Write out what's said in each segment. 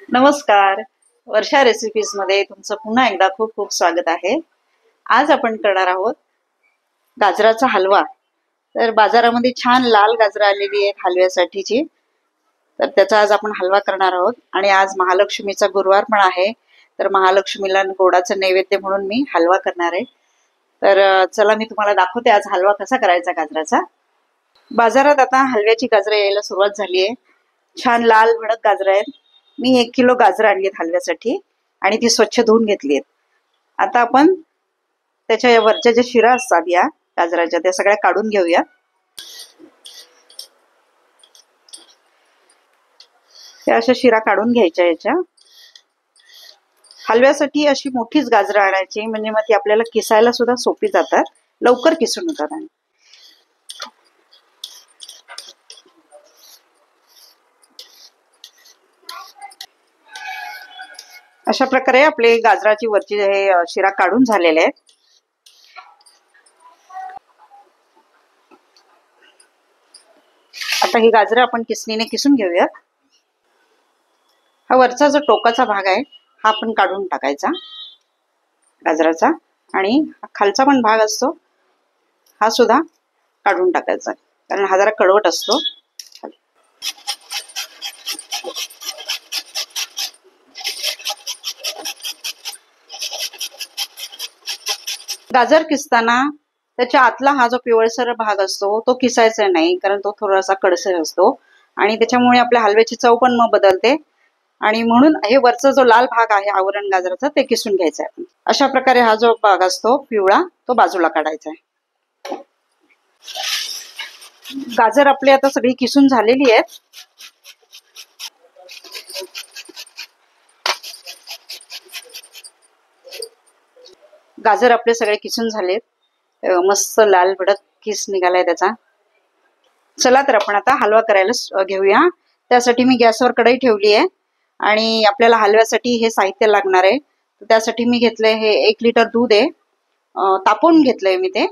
नमस्कार. वर्षा रेसिपीज मध्ये तुमचं पुन्हा एकदा खूप खूप स्वागत आहे. आज आपण करणार आहोत गाजराचा हलवा. तर बाजारामध्ये छान लाल गाजरं आलेली आहेत हलव्यासाठीची. तर त्याचा आज आपण हलवा करणार आहोत आणि आज महालक्ष्मीचा गुरुवार पण आहे. तर महालक्ष्मीला गोडाचं नैवेद्य म्हणून मी हलवा करणार आहे. तर चला मी तुम्हाला दाखवते आज हलवा कसा करायचा गाजराचा. बाजारात आता हलव्याची गाजरं यायला सुरुवात झाली आहे. छान लाल भडक गाजरं आहेत. मी 1 किलो गाजरं आणलीत हलव्यासाठी आणि ती स्वच्छ धुवून घेतली आहेत. आता आपण त्याच्या वरच्या ज्या शिरा असतात या गाजराच्या त्या सगळ्या काढून घेऊया. त्या अशा शिरा काढून घ्यायच्या. याच्या हलव्यासाठी अशी मोठीच गाजरं आणायची, म्हणजे मग ती आपल्याला किसायला सुद्धा सोपी जातात, लवकर किसून होतात. आणि अशा प्रकारे आपले गाजराची वरची हे शिरा काढून झालेले आहेत. आता ही गाजरं आपण किसणीने किसून घेऊया. हा वरचा जो टोकाचा भाग आहे हा आपण काढून टाकायचा गाजराचा, आणि खालचा पण भाग असतो हा सुद्धा काढून टाकायचा, कारण हा जरा कडवट असतो. गाजर किसताना त्याच्या आतला हा जो पिवळसर भाग असतो तो किसायचा नाही, कारण तो थोडासा कडसर असतो आणि त्याच्यामुळे आपल्या हलव्याची चव पण मग बदलते. आणि म्हणून हे वरचा जो लाल भाग आहे आवरण गाजराचा ते किसून घ्यायचा आहे. अशा प्रकारे हा जो भाग असतो पिवळा तो बाजूला काढायचा आहे. गाजर आपली आता सगळी किसून झालेली आहेत. गाजर आपले सगळे किसून झालेत. मस्त लाल भडक किस निघालाय त्याचा. चला तर आपण आता हलवा करायला घेऊया. त्यासाठी मी गॅसवर कढई ठेवली आहे आणि आपल्याला हलव्यासाठी हे साहित्य लागणार आहे. त्यासाठी मी घेतलंय हे 1 लिटर दूध आहे, तापवून घेतलंय मी ते.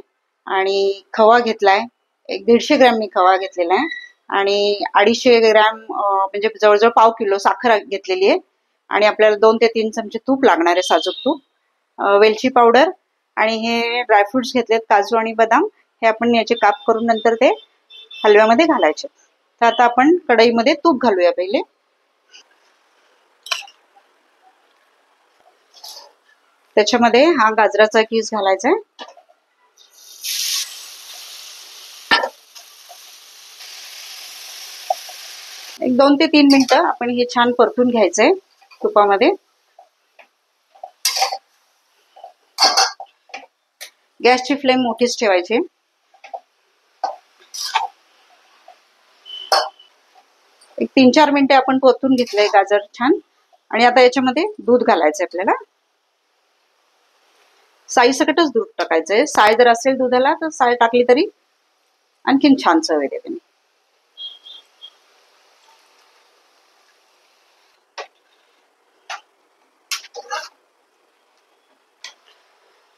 आणि खवा घेतलाय, 150 ग्रॅम मी खवा घेतलेला आहे. आणि 250 ग्रॅम म्हणजे जवळजवळ पाव किलो साखर घेतलेली आहे. आणि आपल्याला 2 ते 3 चमचे तूप लागणार आहे, साजूक तूप. वेलची पावडर आणि हे ड्रायफ्रुट्स घेतलेत, काजू आणि बदाम. हे आपण याचे काप करून नंतर ते हलव्यामध्ये घालायचे. तर आता आपण कढईमध्ये तूप घालूया पहिले. त्याच्यामध्ये हा गाजराचा कीस घालायचा आहे. एक 2 ते 3 मिनिटं आपण हे छान परतून घ्यायचंय तुपामध्ये. गॅसची फ्लेम मोठीच ठेवायची. एक 3-4 मिनिटे आपण परतून घेतलंय गाजर छान. आणि आता याच्यामध्ये दूध घालायचंय आपल्याला. साई सकटच दूध टाकायचंय. साय जर असेल दुधाला तर साय टाकली तरी आणखीन छान चव येते त्याने.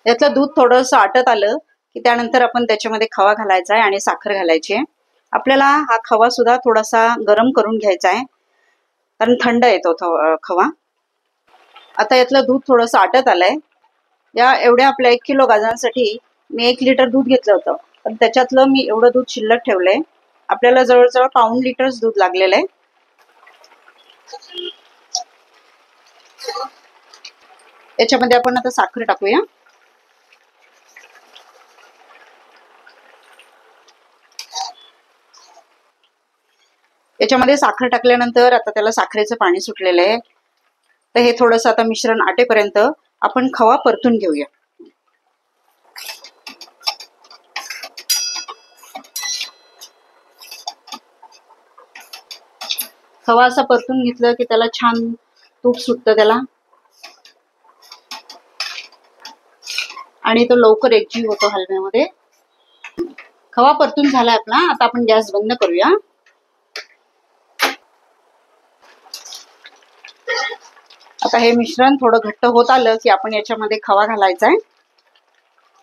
यातलं दूध थोडंसं आटत आलं की त्यानंतर आपण त्याच्यामध्ये खवा घालायचा आहे आणि साखर घालायची आहे. आपल्याला हा खवा सुद्धा थोडासा गरम करून घ्यायचा आहे, कारण थंड येतो खवा. आता यातलं दूध थोडंसं आटत आलंय. या एवढ्या आपल्या 1 किलो गाजरांसाठी मी 1 लिटर दूध घेतलं होतं, पण त्याच्यातलं मी एवढं दूध शिल्लक ठेवलंय. आपल्याला जवळजवळ पाऊण लिटरच दूध लागलेलं आहे. याच्यामध्ये आपण आता साखर टाकूया. याच्यामध्ये साखर टाकल्यानंतर आता त्याला साखरेचं पाणी सुटलेलं आहे. तर हे थोडंसं आता मिश्रण आटेपर्यंत आपण खवा परतून घेऊया. खवा असा परतून घेतलं की त्याला छान तूप सुटतं त्याला, आणि तो लवकर एकजीव होतो हलव्यामध्ये. खवा परतून झाला आपला. आता आपण गॅस बंद करूया. आता हे मिश्रण थोडं घट्ट होत आलं की आपण याच्यामध्ये खवा घालायचा आहे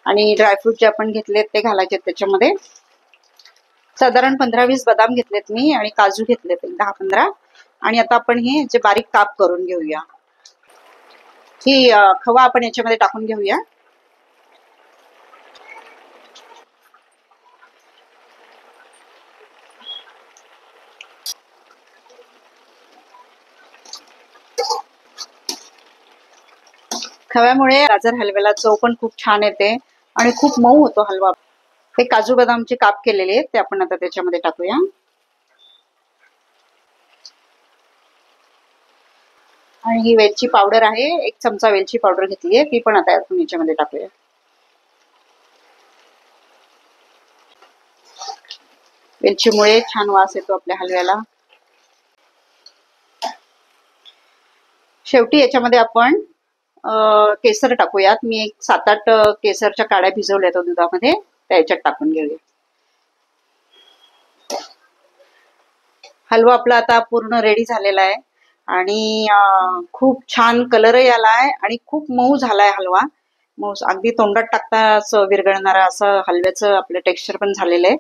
आणि ड्रायफ्रूट जे आपण घेतलेत ते घालायचे त्याच्यामध्ये. साधारण 15-20 बदाम घेतलेत मी आणि काजू घेतलेत 10-15. आणि आता आपण हे जे बारीक काप करून घेऊया. ही खवा आपण याच्यामध्ये टाकून घेऊया. खव्यामुळे गाजर हलव्याला चव पण खूप छान येते आणि खूप मऊ होतो हलवा. हे काजू बदामचे काप केलेले आहेत ते आपण आता त्याच्यामध्ये टाकूया. आणि ही वेलची पावडर आहे, 1 चमचा वेलची पावडर घेतली आहे, ती पण आता आपण याच्यामध्ये टाकूया. वेलचीमुळे छान वास येतो आपल्या हलव्याला. शेवटी याच्यामध्ये आपण केसर टाकूयात. मी एक 7-8 केसरच्या काड्या भिजवल्यात दुधामध्ये, त्या याच्यात टाकून घेऊया. हलवा आपला आता पूर्ण रेडी झालेला आहे आणि खूप छान कलरही आलाय आणि खूप मऊ झालाय हलवा. मऊ अगदी तोंडात टाकताच विरघळणारा असं हलव्याचं आपलं टेक्स्चर पण झालेलं आहे.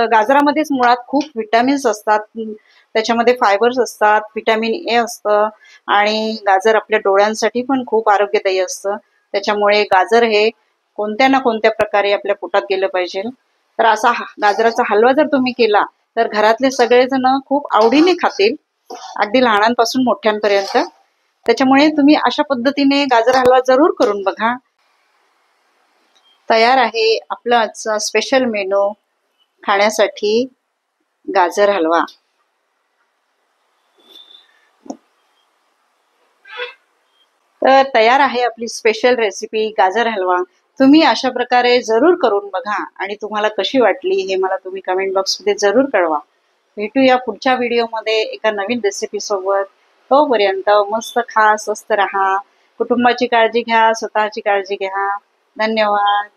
गाजरामध्येच मुळात खूप विटॅमिन्स असतात, त्याच्यामध्ये फायबर्स असतात, व्हिटॅमिन ए असतं आणि गाजर आपल्या डोळ्यांसाठी पण खूप आरोग्यदायी असतं. त्याच्यामुळे गाजर हे कोणत्या ना कोणत्या प्रकारे आपल्या पोटात गेलं पाहिजे. तर असा गाजराचा हलवा जर तुम्ही केला तर घरातले सगळेजण खूप आवडीने खातील, अगदी लहानांपासून मोठ्यांपर्यंत. त्याच्यामुळे तुम्ही अशा पद्धतीने गाजर हलवा जरूर करून बघा. तयार आहे आपला आजचा स्पेशल मेनू खाण्यासाठी गाजर हलवा. तर तयार आहे आपली स्पेशल रेसिपी गाजर हलवा. तुम्ही अशा प्रकारे जरूर करून बघा आणि तुम्हाला कशी वाटली हे मला तुम्ही कमेंट बॉक्समध्ये जरूर कळवा. भेटूया पुढच्या व्हिडिओमध्ये एका नवीन रेसिपी सोबत. तोपर्यंत मस्त खा, स्वस्त राहा, कुटुंबाची काळजी घ्या, स्वतःची काळजी घ्या. धन्यवाद.